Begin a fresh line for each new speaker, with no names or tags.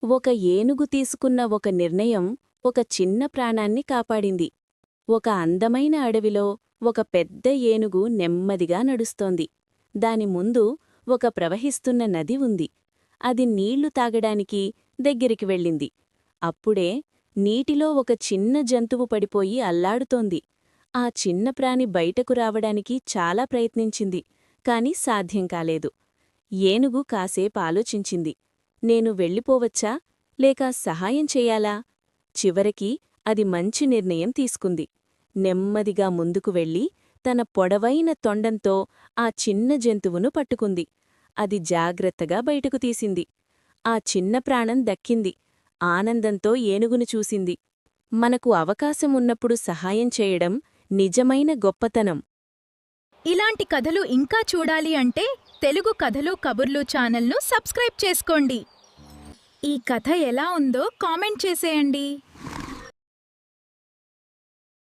ఒక ఏనుగు తీసుకున్న ఒక నిర్ణయం ఒక చిన్న ప్రాణాన్ని కాపాడింది. ఒక అందమైన అడవిలో ఒక పెద్ద ఏనుగు నెమ్మదిగా నడుస్తోంది. దాని ముందు ఒక ప్రవహిస్తున్న నది ఉంది. అది నీళ్లు తాగడానికి దగ్గరికి వెళ్ళింది. అప్పుడే నీటిలో ఒక చిన్న జంతువు పడిపోయి అల్లాడుతోంది. ఆ చిన్న ప్రాణి బయటకు రావడానికి చాలా ప్రయత్నించింది, కాని సాధ్యం కాలేదు. ఏనుగు కాసేపు ఆలోచించింది. నేను వెళ్ళిపోవచ్చా లేక సహాయం చెయ్యాలా? చివరికి అది మంచి నిర్ణయం తీసుకుంది. నెమ్మదిగా ముందుకు వెళ్ళి తన పొడవైన తొండంతో ఆ చిన్న జంతువును పట్టుకుంది. అది జాగ్రత్తగా బయటకు తీసింది. ఆ చిన్న ప్రాణం దక్కింది. ఆనందంతో ఏనుగును చూసింది. మనకు అవకాశమున్నప్పుడు సహాయం చేయడం నిజమైన గొప్పతనం.
ఇలాంటి కథలు ఇంకా చూడాలి అంటే తెలుగు కథలు కబుర్లు ఛానల్ను సబ్స్క్రైబ్ చేసుకోండి. ఈ కథ ఎలా ఉందో కామెంట్ చేసేయండి.